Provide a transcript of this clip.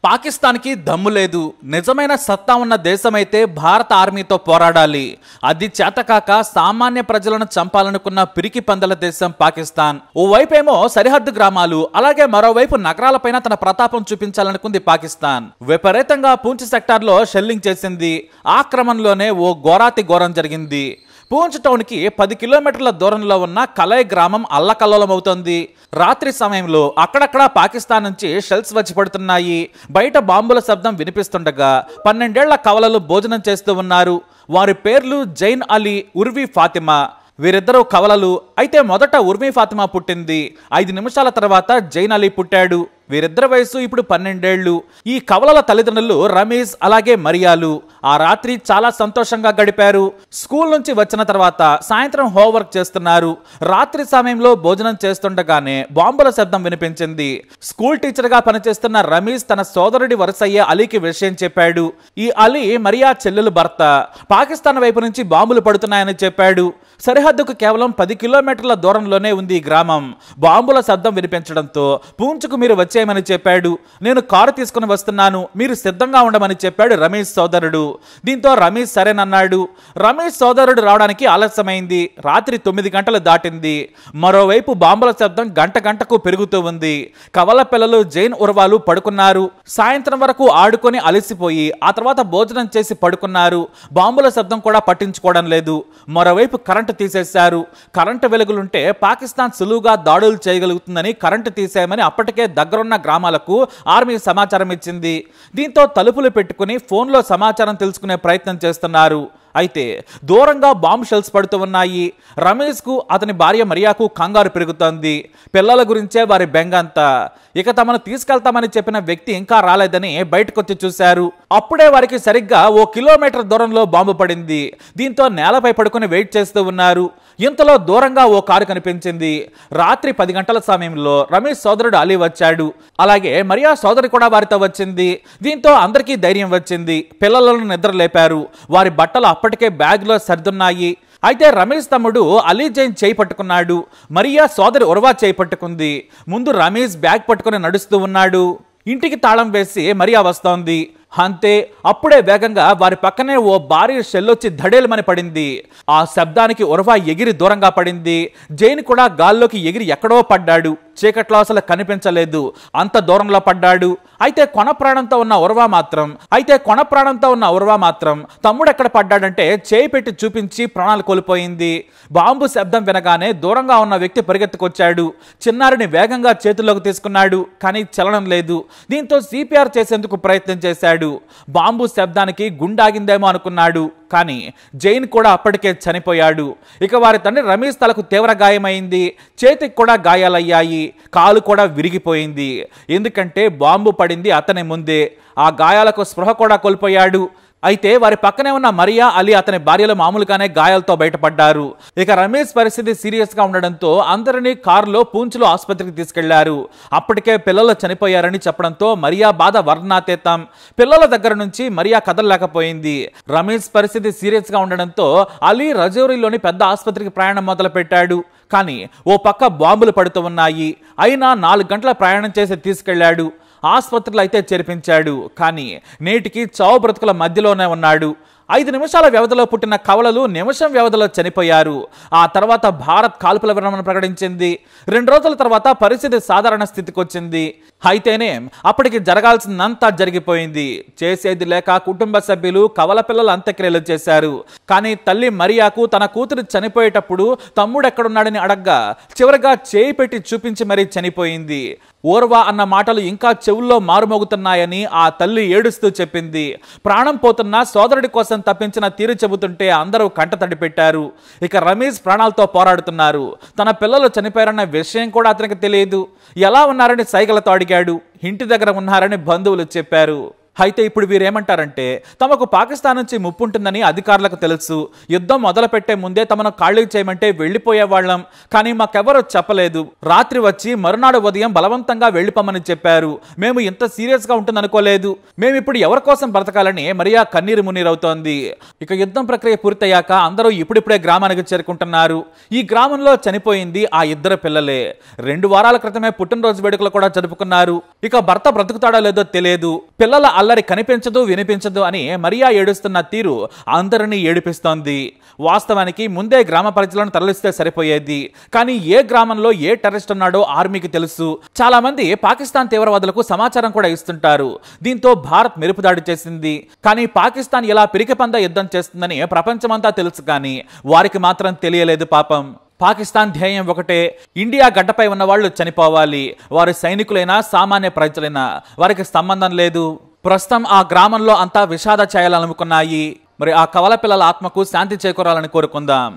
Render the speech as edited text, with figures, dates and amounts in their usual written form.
పాకిస్తాన్కి దమ్ము లేదు. నిజమైన సత్తా ఉన్న దేశమైతే భారత ఆర్మీతో పోరాడాలి. అది చేతకాక సామాన్య ప్రజలను చంపాలనుకున్న పిరికి పందల దేశం పాకిస్తాన్. ఓవైపేమో సరిహద్దు గ్రామాలు, అలాగే మరోవైపు నగరాలపైన తన ప్రతాపం చూపించాలనుకుంది పాకిస్తాన్. విపరీతంగా పూంచ్ సెక్టార్లో షెల్లింగ్ చేసింది. ఆ క్రమంలోనే ఓ ఘోరాతి ఘోరం జరిగింది. పూంచ్ టౌన్ కి 10 కిలోమీటర్ల దూరంలో ఉన్న కలై గ్రామం అల్లకల్లోలమవుతోంది. రాత్రి సమయంలో అక్కడక్కడ పాకిస్తాన్ నుంచి షెల్స్ వచ్చి పడుతున్నాయి. బయట బాంబుల శబ్దం వినిపిస్తుండగా 12 ఏళ్ల కవలలు భోజనం చేస్తూ ఉన్నారు. వారి పేర్లు జైన్ అలీ, ఉర్వి ఫాతిమా. వీరిద్దరూ కవలలు. అయితే మొదట ఉర్వి ఫాతిమా పుట్టింది. 5 నిమిషాల తర్వాత జైన్ అలీ పుట్టాడు. వీరిద్దరి వయసు ఇప్పుడు 12 ఏళ్లు. ఈ కవలల తల్లిదండ్రులు రమీజ్ అలాగే మరియాలు. ఆ రాత్రి చాలా సంతోషంగా గడిపారు. స్కూల్ నుంచి వచ్చిన తర్వాత సాయంత్రం హోంవర్క్ చేస్తున్నారు. రాత్రి సమయంలో భోజనం చేస్తుండగానే బాంబుల శబ్దం వినిపించింది. స్కూల్ టీచర్ గా పనిచేస్తున్న రమీజ్ తన సోదరుడి వరుసయ్యే అలీకి విషయం చెప్పాడు. ఈ అలీ మరియా చెల్లెలు భర్త. పాకిస్తాన్ వైపు నుంచి బాంబులు పడుతున్నాయని చెప్పాడు. సరిహద్దుకు కేవలం 10 కిలోమీటర్ల దూరంలోనే ఉంది ఈ గ్రామం. బాంబుల శబ్దం వినిపించడంతో పూంచ్కు మీరు వచ్చేయమని చెప్పాడు. నేను కారు తీసుకుని వస్తున్నాను, మీరు సిద్ధంగా ఉండమని చెప్పాడు రమేష్ సోదరుడు. దీంతో రమేష్ సరేనన్నాడు. రమేష్ సోదరుడు రావడానికి ఆలస్యమైంది. రాత్రి 9 గంటలు దాటింది. మరోవైపు బాంబుల శబ్దం గంట గంటకు పెరుగుతూ ఉంది. కవల పిల్లలు జైన్ ఉర్వాలు పడుకున్నారు. సాయంత్రం వరకు ఆడుకొని అలసిపోయి ఆ తర్వాత భోజనం చేసి పడుకున్నారు. బాంబుల శబ్దం కూడా పట్టించుకోవడం లేదు. మరోవైపు కరెంటు తీసేశారు. కరెంటు వెలుగులుంటే పాకిస్తాన్ సులువుగా దాడులు చేయగలుగుతుందని కరెంటు తీసేయమని అప్పటికే దగ్గరున్న గ్రామాలకు ఆర్మీ సమాచారం ఇచ్చింది. దీంతో తలుపులు పెట్టుకుని ఫోన్లో సమాచారం తెలుసుకునే ప్రయత్నం చేస్తున్నారు. అయితే దూరంగా బాంబ్ షెల్స్ పడుతూ ఉన్నాయి. రమేష్ కు అతని భార్య మరియాకు కంగారు పెరుగుతోంది. పిల్లల గురించే వారి బెంగంతా. ఇక తమను తీసుకెళ్తామని చెప్పిన వ్యక్తి ఇంకా రాలేదని బయటకొచ్చి చూశారు. అప్పుడే వారికి సరిగ్గా 1 కిలోమీటర్ దూరంలో బాంబు పడింది. దీంతో నేలపై పడుకుని వెయిట్ చేస్తూ ఉన్నారు. ఇంతలో దూరంగా ఓ కారు కనిపించింది. రాత్రి 10 గంటల సమయంలో రమేష్ సోదరుడు అలీ వచ్చాడు. అలాగే మరియా సోదరి కూడా వారితో వచ్చింది. దీంతో అందరికీ ధైర్యం వచ్చింది. పిల్లలను నిద్ర లేపారు. వారి బట్టలు అప్పటికే బ్యాగ్లో సర్దున్నాయి. అయితే రమేష్ తమ్ముడు అలీ జైన్ చేయి పట్టుకున్నాడు. మరియా సోదరి ఉర్వా చేయి పట్టుకుంది. ముందు రమేష్ బ్యాగ్ పట్టుకుని నడుస్తూ ఉన్నాడు. ఇంటికి తాళం వేసి మరియా వస్తోంది. అంతే, అప్పుడే వేగంగా వారి పక్కనే ఓ భారీ షెల్లొచ్చి ధడేలమని పడింది. ఆ శబ్దానికి ఉర్వా ఎగిరి దూరంగా పడింది. జైన్ కూడా గాల్లోకి ఎగిరి ఎక్కడో పడ్డాడు. చీకట్లో అసలు కనిపించలేదు. అంత దూరంలో పడ్డాడు. అయితే కొన ప్రాణంతో ఉన్న ఉర్వా మాత్రం తమ్ముడు ఎక్కడ పడ్డాడంటే చేయి పెట్టి చూపించి ప్రాణాలు కోల్పోయింది. బాంబు శబ్దం వినగానే దూరంగా ఉన్న వ్యక్తి పరిగెత్తుకొచ్చాడు. చిన్నారిని వేగంగా చేతుల్లోకి తీసుకున్నాడు. కానీ చలనం లేదు. దీంతో సిపిఆర్ చేసేందుకు ప్రయత్నం చేశాడు. బాంబు శబ్దానికి గుండాగిందేమో అనుకున్నాడు. కానీ జైన్ కూడా అప్పటికే చనిపోయాడు. ఇక వారి తండ్రి రమేష్ తలకు తీవ్ర గాయమైంది. చేతికి కూడా గాయాలయ్యాయి. కాలు కూడా విరిగిపోయింది. ఎందుకంటే బాంబు పడింది అతని ముందే. ఆ గాయాలకు స్పృహ కూడా కోల్పోయాడు. అయితే వారి పక్కనే ఉన్న మరియా, అలీ అతని భార్యలు మామూలుగానే గాయాలతో బయటపడ్డారు. ఇక రమేష్ పరిస్థితి సీరియస్ గా ఉండడంతో అందరినీ కారులో పూంచ్లో ఆసుపత్రికి తీసుకెళ్లారు. అప్పటికే పిల్లలు చనిపోయారని చెప్పడంతో మరియా బాధ వర్ణనాతీతం. పిల్లల దగ్గర నుంచి మరియా కదలలేకపోయింది. రమేష్ పరిస్థితి సీరియస్ గా ఉండడంతో అలీ రజౌరీలోని పెద్ద ఆసుపత్రికి ప్రయాణం మొదలు పెట్టాడు. కానీ ఓ పక్క బాంబులు పడుతూ ఉన్నాయి. అయినా 4 గంటల ప్రయాణం చేసి తీసుకెళ్లాడు. ఆసుపత్రిలో అయితే చేర్పించాడు. కానీ నేటికి చావు బ్రతుకుల మధ్యలోనే ఉన్నాడు. 5 నిమిషాల వ్యవధిలో పుట్టిన కవలలు నిమిషం వ్యవధిలో చనిపోయారు. ఆ తర్వాత భారత్ కాల్పుల విరమణ ప్రకటించింది. 2 రోజుల తర్వాత పరిస్థితి సాధారణ స్థితికి వచ్చింది. అయితేనే అప్పటికి జరగాల్సిందంతా జరిగిపోయింది. చేసేది లేక కుటుంబ సభ్యులు కవల పిల్లలు అంత్యక్రియలు చేశారు. కానీ తల్లి మరియాకు తన కూతురు చనిపోయేటప్పుడు తమ్ముడు ఎక్కడున్నాడని అడగ్గా చివరిగా చేయి పెట్టి చూపించి మరీ చనిపోయింది. ఓర్వా అన్న మాటలు ఇంకా చెవుల్లో మారుమోగుతున్నాయని ఆ తల్లి ఏడుస్తూ చెప్పింది. ప్రాణం పోతున్న సోదరుడి కోసం తప్పించిన తీరు చెబుతుంటే అందరూ కంటతడి పెట్టారు. ఇక రమేష్ ప్రాణాలతో పోరాడుతున్నారు. తన పిల్లలు చనిపోయారన్న విషయం కూడా అతనికి తెలియదు. ఎలా ఉన్నారని సైగలతో అడిగాడు. ఇంటి దగ్గర ఉన్నారని బంధువులు చెప్పారు. అయితే ఇప్పుడు వీరేమంటారంటే తమకు పాకిస్తాన్ నుంచి ముప్పు ఉంటుందని అధికారులకు తెలుసు, యుద్ధం మొదలు పెట్టే ముందే తమను ఖాళీ చేయమంటే వెళ్లిపోయేవాళ్లం, కానీ మాకెవరూ చెప్పలేదు. రాత్రి వచ్చి మరునాడు ఉదయం బలవంతంగా వెళ్లిపోమని చెప్పారు. మేము ఇంత సీరియస్ గా ఉంటుందనుకోలేదు. మేమిప్పుడు ఎవరి కోసం బ్రతకాలని మరియా కన్నీరు మున్నీరవుతోంది. ఇక యుద్ధం ప్రక్రియ పూర్తయ్యాక అందరూ ఇప్పుడిప్పుడే గ్రామానికి చేరుకుంటున్నారు. ఈ గ్రామంలో చనిపోయింది ఆ ఇద్దరు పిల్లలే. 2 వారాల క్రితమే పుట్టినరోజు వేడుకలు కూడా జరుపుకున్నారు. ఇక భర్త బ్రతుకుతాడో లేదో తెలియదు. పిల్లల అల్లరి కనిపించదు వినిపించదు అని మరియా ఏడుస్తున్న తీరు అందరినీ ఏడిపిస్తోంది. వాస్తవానికి ముందే గ్రామ ప్రజలను తరలిస్తే సరిపోయేది, కానీ ఏ గ్రామంలో ఏ టెర్రరిస్ట్ ఉన్నాడో ఆర్మీకి తెలుసు. చాలా మంది పాకిస్తాన్ తీవ్రవాదులకు సమాచారం కూడా ఇస్తుంటారు. దీంతో భారత్ మెరుపుదాడి చేసింది. కానీ పాకిస్తాన్ ఇలా పిరికిపంద యుద్ధం చేస్తుందని ప్రపంచమంతా తెలుసు, కానీ వారికి మాత్రం తెలియలేదు పాపం. పాకిస్తాన్ ధ్యేయం ఒకటే, ఇండియా గడ్డపై ఉన్న వాళ్ళు చనిపోవాలి. వారు సైనికులైనా సామాన్య ప్రజలైనా వారికి సంబంధం లేదు. ప్రస్తుతం ఆ గ్రామంలో అంతా విషాద ఛాయలు అలుముకున్నాయి. మరి ఆ కవల పిల్లల ఆత్మకు శాంతి చేకూరాలని కోరుకుందాం.